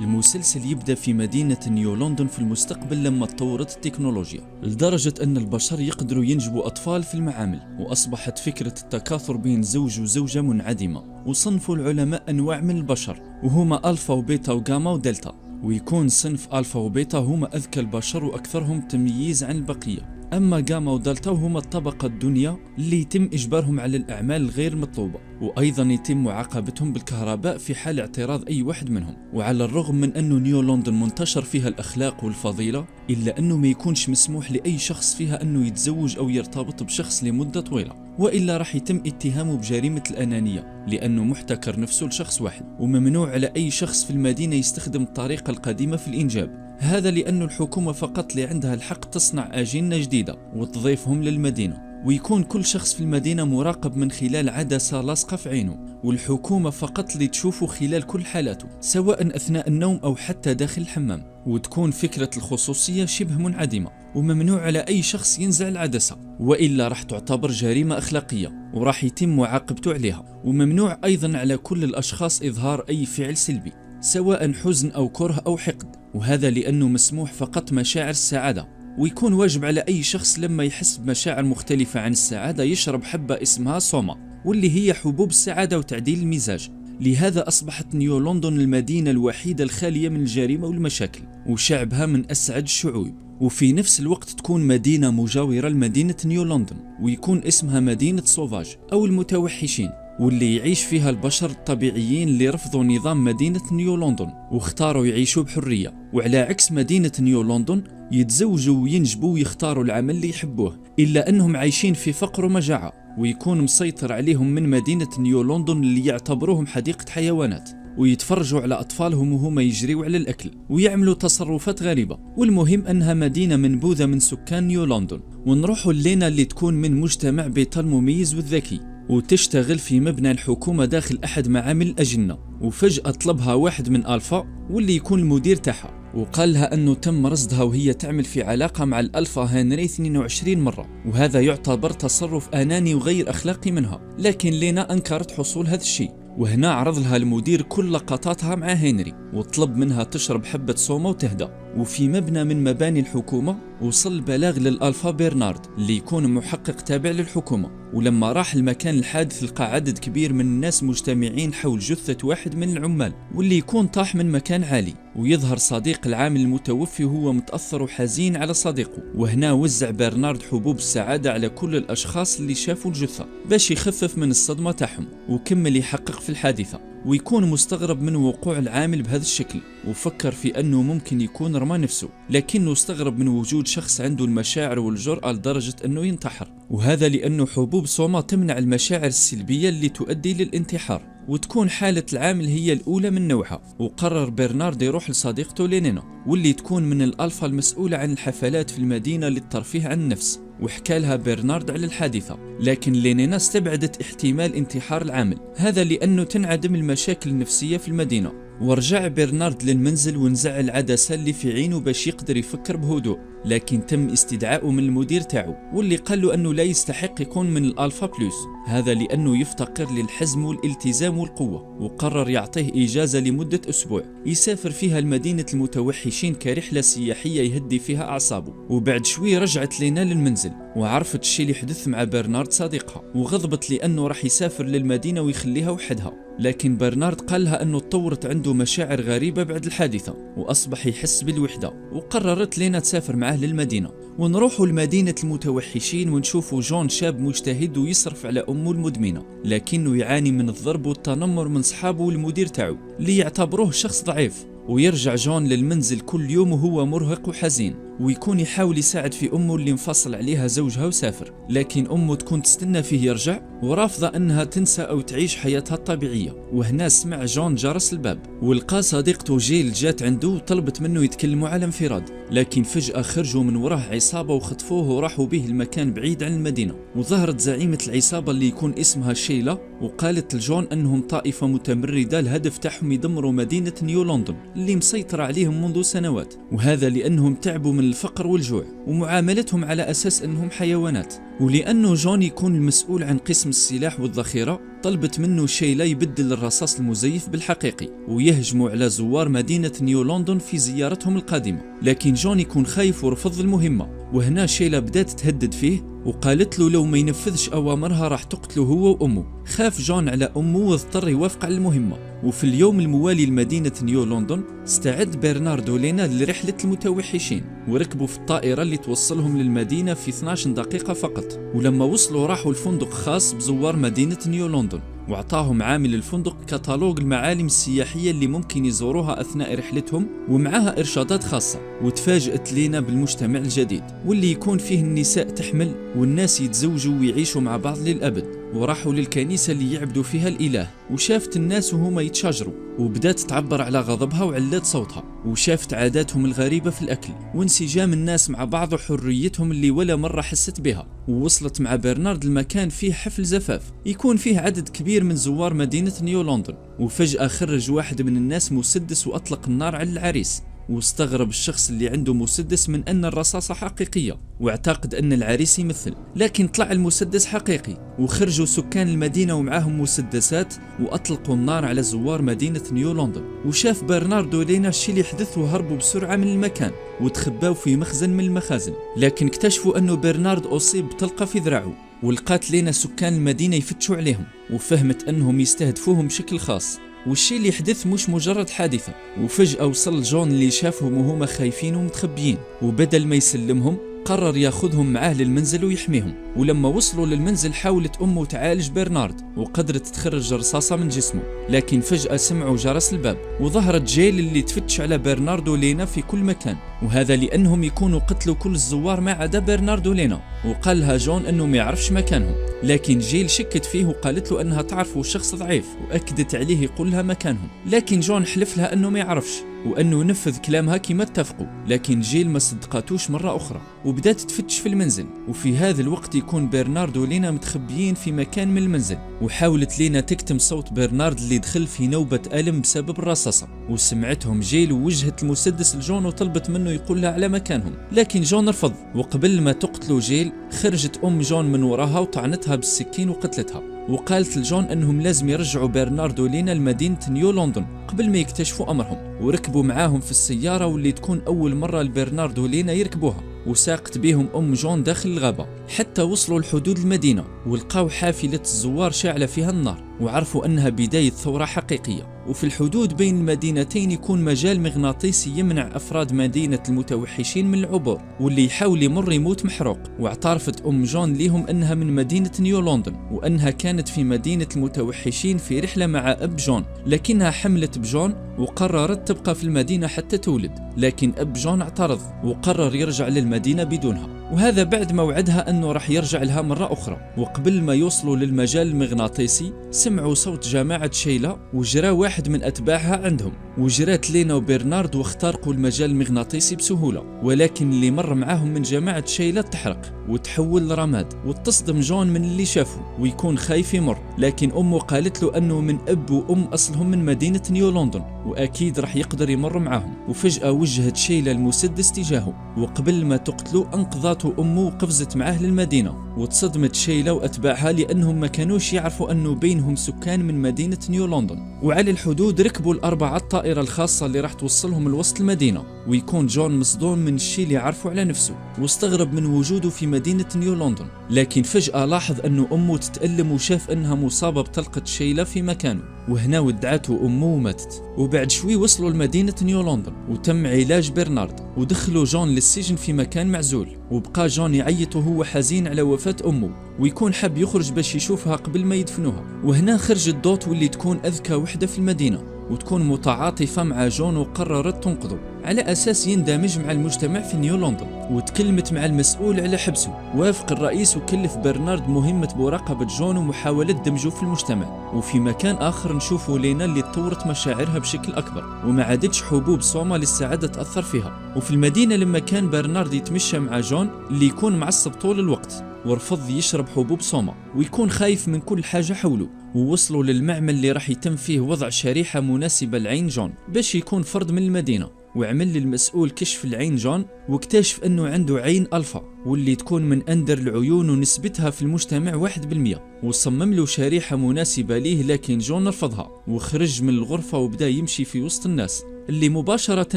المسلسل يبدأ في مدينة نيو لندن في المستقبل لما تطورت التكنولوجيا لدرجة أن البشر يقدروا ينجبوا أطفال في المعامل، وأصبحت فكرة التكاثر بين زوج وزوجة منعدمة. وصنفوا العلماء أنواع من البشر وهما ألفا وبيتا وغاما ودلتا، ويكون صنف ألفا وبيتا هما أذكى البشر وأكثرهم تمييز عن البقية، أما غاما ودلتا هما الطبقة الدنيا اللي يتم إجبارهم على الأعمال الغير مطلوبة، وأيضا يتم معاقبتهم بالكهرباء في حال اعتراض أي واحد منهم. وعلى الرغم من أنه نيو لندن منتشر فيها الأخلاق والفضيلة، إلا أنه ما يكونش مسموح لأي شخص فيها أنه يتزوج أو يرتبط بشخص لمدة طويلة، وإلا راح يتم اتهامه بجريمة الأنانية لأنه محتكر نفسه لشخص واحد. وممنوع على أي شخص في المدينة يستخدم الطريقة القديمة في الإنجاب، هذا لأن الحكومة فقط اللي عندها الحق تصنع أجنة جديدة وتضيفهم للمدينة، ويكون كل شخص في المدينة مراقب من خلال عدسة لاصقة في عينه، والحكومة فقط اللي تشوفه خلال كل حالاته سواء أثناء النوم أو حتى داخل الحمام. وتكون فكرة الخصوصية شبه منعدمة، وممنوع على أي شخص ينزع العدسة وإلا راح تعتبر جريمة أخلاقية وراح يتم معاقبته عليها. وممنوع أيضا على كل الأشخاص إظهار أي فعل سلبي سواء حزن أو كره أو حقد، وهذا لأنه مسموح فقط مشاعر السعادة. ويكون واجب على أي شخص لما يحس بمشاعر مختلفة عن السعادة يشرب حبة اسمها سوما، واللي هي حبوب السعادة وتعديل المزاج. لهذا أصبحت نيو لندن المدينة الوحيدة الخالية من الجريمة والمشاكل، وشعبها من أسعد الشعوب. وفي نفس الوقت تكون مدينة مجاورة لمدينة نيو لندن، ويكون اسمها مدينة سوفاج أو المتوحشين، واللي يعيش فيها البشر الطبيعيين اللي رفضوا نظام مدينة نيو لندن واختاروا يعيشوا بحرية. وعلى عكس مدينة نيو لندن يتزوجوا وينجبوا ويختاروا العمل اللي يحبوه، إلا أنهم عايشين في فقر ومجاعة، ويكون مسيطر عليهم من مدينة نيو لندن اللي يعتبروهم حديقة حيوانات، ويتفرجوا على أطفالهم وهم يجريوا على الأكل ويعملوا تصرفات غريبة. والمهم أنها مدينة منبوذة من سكان نيو لندن. ونروحوا لينا اللي تكون من مجتمع بيطال مميز والذكي، وتشتغل في مبنى الحكومة داخل أحد معامل الأجنة. وفجأة طلبها واحد من ألفا واللي يكون المدير تاعها، وقال لها أنه تم رصدها وهي تعمل في علاقة مع الألفا هنري 22 مرة، وهذا يعتبر تصرف أناني وغير أخلاقي منها. لكن لينا أنكرت حصول هذا الشيء، وهنا عرض لها المدير كل لقطاتها مع هنري وطلب منها تشرب حبة سوما وتهدى. وفي مبنى من مباني الحكومة وصل بلاغ للألفا برنارد اللي يكون محقق تابع للحكومة، ولما راح المكان الحادث لقى عدد كبير من الناس مجتمعين حول جثة واحد من العمال واللي يكون طاح من مكان عالي. ويظهر صديق العامل المتوفي وهو متأثر وحزين على صديقه، وهنا وزع برنارد حبوب السعادة على كل الأشخاص اللي شافوا الجثة باش يخفف من الصدمة تاعهم، وكمل يحقق في الحادثة. ويكون مستغرب من وقوع العامل بهذا الشكل، وفكر في أنه ممكن يكون رمى نفسه، لكنه استغرب من وجود شخص عنده المشاعر والجرأة لدرجة أنه ينتحر، وهذا لأنه حبوب سوما تمنع المشاعر السلبية اللي تؤدي للانتحار، وتكون حالة العامل هي الأولى من نوعها. وقرر برنارد يروح لصديقته لينينا واللي تكون من الألفا المسؤولة عن الحفلات في المدينة للترفيه عن النفس، وحكى لها برنارد على الحادثة. لكن لينينا استبعدت احتمال انتحار العامل، هذا لأنه تنعدم المشاكل النفسية في المدينة. ورجع برنارد للمنزل ونزع العدسة اللي في عينه باش يقدر يفكر بهدوء، لكن تم استدعائه من المدير تاعو واللي قال له أنه لا يستحق يكون من الألفا بلوس، هذا لأنه يفتقر للحزم والالتزام والقوة. وقرر يعطيه إجازة لمدة أسبوع يسافر فيها المدينة المتوحشين كرحلة سياحية يهدي فيها أعصابه. وبعد شوي رجعت لينا للمنزل وعرفت الشيء اللي حدث مع برنارد صديقها، وغضبت لأنه راح يسافر للمدينة ويخليها وحدها. لكن برنارد قال لها أنه تطورت عنده مشاعر غريبة بعد الحادثة وأصبح يحس بالوحدة، وقررت لينا تسافر معه للمدينة. ونروحوا لمدينة المتوحشين ونشوفوا جون شاب مجتهد ويصرف على أمه المدمنة، لكنه يعاني من الضرب والتنمر من صحابه والمدير تاعو اللي يعتبروه شخص ضعيف. ويرجع جون للمنزل كل يوم وهو مرهق وحزين، ويكون يحاول يساعد في أمه اللي انفصل عليها زوجها وسافر، لكن أمه تكون تستنى فيه يرجع ورافضة أنها تنسى أو تعيش حياتها الطبيعية. وهنا سمع جون جرس الباب ولقى صديقته جيل جات عنده وطلبت منه يتكلموا على انفراد، لكن فجأة خرجوا من وراه عصابة وخطفوه وراحوا به المكان بعيد عن المدينة. وظهرت زعيمة العصابة اللي يكون اسمها شيلا، وقالت لجون أنهم طائفة متمردة الهدف تاعهم يدمروا مدينة نيو لندن اللي مسيطرة عليهم منذ سنوات، وهذا لأنهم تعبوا من الفقر والجوع ومعاملتهم على أساس أنهم حيوانات. ولأنه جون يكون المسؤول عن قسم السلاح والذخيرة، طلبت منه شيلا يبدل الرصاص المزيف بالحقيقي ويهجموا على زوار مدينة نيو لندن في زيارتهم القادمة. لكن جون يكون خايف ورفض المهمة، وهنا شيلا بدأت تهدد فيه وقالت له لو ما ينفذش أوامرها راح تقتله هو وأمه. خاف جون على أمه واضطر يوافق على المهمة. وفي اليوم الموالي لمدينة نيو لندن استعد برنارد ولينا لرحلة المتوحشين، وركبوا في الطائرة اللي توصلهم للمدينة في 12 دقيقة فقط. ولما وصلوا راحوا الفندق خاص بزوار مدينة نيو لندن، واعطاهم عامل الفندق كتالوج المعالم السياحية اللي ممكن يزوروها أثناء رحلتهم ومعها إرشادات خاصة. وتفاجأت لينا بالمجتمع الجديد واللي يكون فيه النساء تحمل والناس يتزوجوا ويعيشوا مع بعض للأبد. وراحوا للكنيسة اللي يعبدوا فيها الإله، وشافت الناس وهما يتشاجروا وبدأت تعبر على غضبها وعلت صوتها. وشافت عاداتهم الغريبة في الأكل وانسجام الناس مع بعض وحريتهم اللي ولا مرة حست بها. ووصلت مع برنارد المكان فيه حفل زفاف يكون فيه عدد كبير من زوار مدينة نيو لندن. وفجأة خرج واحد من الناس مسدس وأطلق النار على العريس. واستغرب الشخص اللي عنده مسدس من أن الرصاصة حقيقية واعتقد أن العريس يمثل، لكن طلع المسدس حقيقي. وخرجوا سكان المدينة ومعاهم مسدسات وأطلقوا النار على زوار مدينة نيو لندن. وشاف برناردو لينا الشي اللي يحدث وهربوا بسرعة من المكان وتخباوا في مخزن من المخازن. لكن اكتشفوا أنه برنارد أصيب بطلقة في ذراعه. ولقات لينا سكان المدينة يفتشوا عليهم وفهمت أنهم يستهدفوهم بشكل خاص، والشي اللي يحدث مش مجرد حادثة. وفجأة وصل جون اللي شافهم وهما خايفين ومتخبيين، وبدل ما يسلمهم قرر ياخذهم معاه للمنزل ويحميهم. ولما وصلوا للمنزل حاولت أمه تعالج برنارد وقدرت تخرج رصاصة من جسمه، لكن فجأة سمعوا جرس الباب وظهرت جيل اللي تفتش على برنارد ولينا في كل مكان، وهذا لأنهم يكونوا قتلوا كل الزوار ما عدا برنارد ولينا. وقال لها جون أنه ما يعرفش مكانهم، لكن جيل شكت فيه وقالت له أنها تعرف والشخص ضعيف وأكدت عليه يقول لها مكانهم. لكن جون حلف لها أنه ما يعرفش وأنه نفذ كلامها كما اتفقوا. لكن جيل ما صدقاتوش مرة أخرى وبدأت تفتش في المنزل. وفي هذا الوقت يكون برنارد ولينا متخبيين في مكان من المنزل، وحاولت لينا تكتم صوت برنارد اللي دخل في نوبة ألم بسبب الرصاصة. وسمعتهم جيل ووجهت المسدس لجون وطلبت منه يقول لها على مكانهم، لكن جون رفض. وقبل ما تقتلوا جيل خرجت أم جون من وراها وطعنتها بالسكين وقتلتها. وقالت لجون أنهم لازم يرجعوا برنارد ولينا لمدينة نيو لندن قبل ما يكتشفوا أمرهم. وركبوا معاهم في السيارة واللي تكون أول مرة لبرنارد ولينا يركبوها، وساقت بهم أم جون داخل الغابة حتى وصلوا لحدود المدينة ولقاو حافلة الزوار شاعلة فيها النار، وعرفوا أنها بداية ثورة حقيقية. وفي الحدود بين المدينتين يكون مجال مغناطيسي يمنع أفراد مدينة المتوحشين من العبور، واللي يحاول يمر يموت محروق. واعترفت أم جون ليهم أنها من مدينة نيو لندن وأنها كانت في مدينة المتوحشين في رحلة مع أب جون، لكنها حملت بجون وقررت تبقى في المدينة حتى تولد. لكن أب جون اعترض وقرر يرجع للمدينة بدونها، وهذا بعد ما وعدها أنه راح يرجع لها مرة أخرى. وقبل ما يوصلوا للمجال المغناطيسي سمعوا صوت جماعة شيلا وجرى واحد من أتباعها عندهم، وجرات لينا وبرنارد واخترقوا المجال المغناطيسي بسهولة. ولكن اللي مر معاهم من جماعة شيلا تحرق وتحول لرماد، وتصدم جون من اللي شافه ويكون خايف يمر. لكن أمه قالت له أنه من أب وأم أصلهم من مدينة نيو لندن وأكيد راح يقدر يمر معاهم. وفجأة وجهت شيلا المسدس تجاهه، وقبل ما تقتله أنقذته أمه وقفزت معاه للمدينة. وتصدمت شيلا وأتباعها لأنهم ما كانوش يعرفوا أنه بينهم سكان من مدينة نيو لندن. وعلى الحدود ركبوا الأربعة الطائرة الخاصة اللي راح توصلهم لوسط المدينة، ويكون جون مصدوم من الشيء اللي عرفوا على نفسه واستغرب من وجوده في مدينة نيو لندن. لكن فجأة لاحظ أنه أمه تتألم وشاف أنها مصابة بطلقة شيلا في مكانه، وهنا ودعته أمه وماتت. وبعد شوي وصلوا لمدينة نيو لندن وتم علاج برنارد، ودخلوا جون للسجن في مكان معزول. وبقى جون يعيط وهو حزين على وفاة أمه ويكون حب يخرج باش يشوفها قبل ما يدفنوها. وهنا خرجت دوت واللي تكون أذكى وحدة في المدينة وتكون متعاطفة مع جون وقررت تنقذه على أساس يندمج مع المجتمع في نيو لندن. وتكلمت مع المسؤول على حبسه. وافق الرئيس وكلف برنارد مهمة مراقبة جون ومحاولة دمجه في المجتمع. وفي مكان آخر نشوفوا لينا اللي تطورت مشاعرها بشكل أكبر وما عادتش حبوب سوما للسعادة تأثر فيها. وفي المدينة لما كان برنارد يتمشى مع جون اللي يكون معصب طول الوقت ورفض يشرب حبوب سوما ويكون خايف من كل حاجة حوله. ووصلوا للمعمل اللي راح يتم فيه وضع شريحة مناسبة لعين جون باش يكون فرد من المدينة. وعمل للمسؤول كشف العين جون، واكتشف انه عنده عين الفا واللي تكون من اندر العيون ونسبتها في المجتمع 1%، وصمم له شريحة مناسبة ليه، لكن جون رفضها وخرج من الغرفة وبدأ يمشي في وسط الناس اللي مباشرة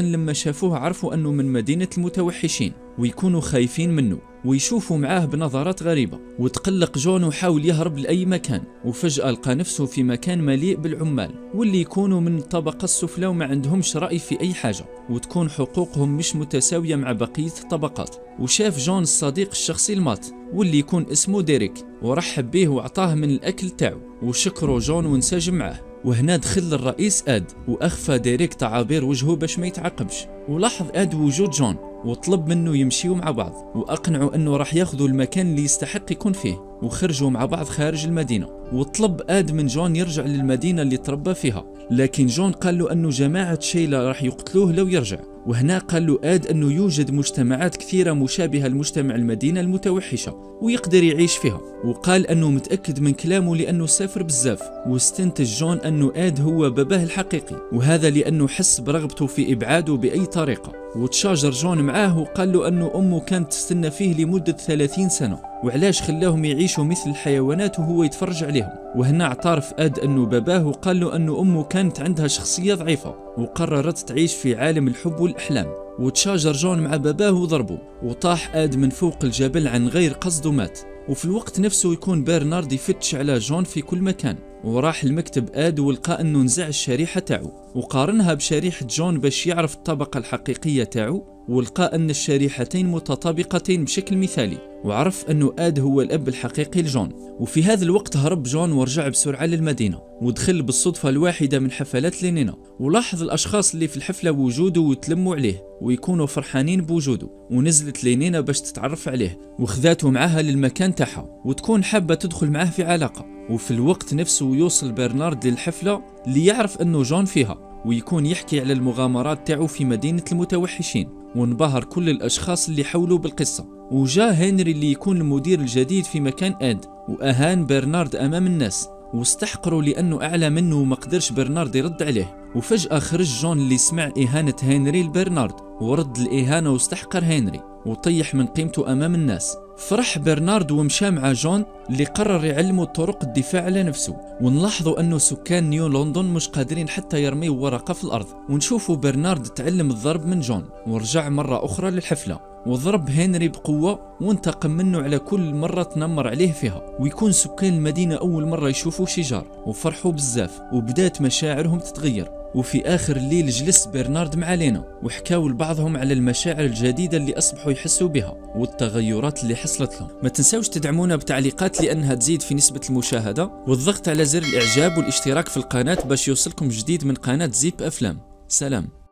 لما شافوه عرفوا انه من مدينة المتوحشين ويكونوا خايفين منه ويشوفوا معاه بنظرات غريبة. وتقلق جون وحاول يهرب لأي مكان، وفجأة لقى نفسه في مكان مليء بالعمال واللي يكونوا من الطبقة السفلى وما عندهمش رأي في أي حاجة، وتكون حقوقهم مش متساوية مع بقية الطبقات. وشاف جون الصديق الشخصي المات واللي يكون اسمه ديريك، ورحب به وأعطاه من الأكل تاعو وشكره جون وانسجم معه. وهنا دخل الرئيس آد وأخفى ديريك تعابير وجهه باش ما يتعقبش، ولاحظ آد وجود جون وطلب منه يمشيوا مع بعض، وأقنعوا أنه راح ياخذوا المكان اللي يستحق يكون فيه، وخرجوا مع بعض خارج المدينة. وطلب آد من جون يرجع للمدينة اللي تربى فيها، لكن جون قال له أنه جماعة شيلا راح يقتلوه لو يرجع. وهنا قال له آد أنه يوجد مجتمعات كثيرة مشابهة لمجتمع المدينة المتوحشة ويقدر يعيش فيها، وقال أنه متأكد من كلامه لأنه سافر بزاف. واستنتج جون أنه آد هو باباه الحقيقي، وهذا لأنه حس برغبته في إبعاده بأي طريقة. وتشاجر جون معاه وقال له أنه أمه كانت تستنى فيه لمدة 30 سنة، وعلاش خلاهم يعيشوا مثل الحيوانات وهو يتفرج عليهم. وهنا اعترف آد أنه باباه وقال له أنه أمه كانت عندها شخصية ضعيفة وقررت تعيش في عالم الحب والأحلام. وتشاجر جون مع باباه وضربه، وطاح آد من فوق الجبل عن غير قصد ومات. وفي الوقت نفسه يكون برنارد يفتش على جون في كل مكان، وراح المكتب آد ولقى أنه نزع الشريحة تاعو وقارنها بشريحة جون باش يعرف الطبقة الحقيقية تاعو، ولقى أن الشريحتين متطابقتين بشكل مثالي، وعرف أنه آد هو الأب الحقيقي لجون. وفي هذا الوقت هرب جون ورجع بسرعة للمدينة، ودخل بالصدفة الواحدة من حفلات لينينا، ولاحظ الأشخاص اللي في الحفلة وجوده ويتلموا عليه ويكونوا فرحانين بوجوده. ونزلت لينينا باش تتعرف عليه وخذاته معها للمكان تاعها وتكون حابة تدخل معه في علاقة. وفي الوقت نفسه يوصل برنارد للحفلة ليعرف أنه جون فيها، ويكون يحكي على المغامرات تاعو في مدينة المتوحشين، وانبهر كل الأشخاص اللي حولوا بالقصة. وجاء هنري اللي يكون المدير الجديد في مكان آد، وأهان برنارد أمام الناس واستحقروا لأنه أعلى منه وما قدرش برنارد يرد عليه. وفجأة خرج جون اللي سمع إهانة هنري لبرنارد ورد الإهانة واستحقر هنري وطيح من قيمته أمام الناس. فرح برنارد ومشى مع جون اللي قرر يعلمه طرق الدفاع على نفسه. ونلاحظوا أنه سكان نيو لندن مش قادرين حتى يرميوا ورقة في الأرض. ونشوفوا برنارد تعلم الضرب من جون ورجع مرة أخرى للحفلة وضرب هنري بقوة وانتقم منه على كل مرة تنمر عليه فيها. ويكون سكان المدينة أول مرة يشوفوا شجار وفرحوا بزاف وبدات مشاعرهم تتغير. وفي آخر الليل جلس برنارد مع لينا وحكاوا لبعضهم على المشاعر الجديدة اللي أصبحوا يحسوا بها والتغيرات اللي حصلت لهم. ما تنسوش تدعمونا بتعليقات لأنها تزيد في نسبة المشاهدة، والضغط على زر الإعجاب والاشتراك في القناة باش يوصلكم جديد من قناة زيب أفلام. سلام.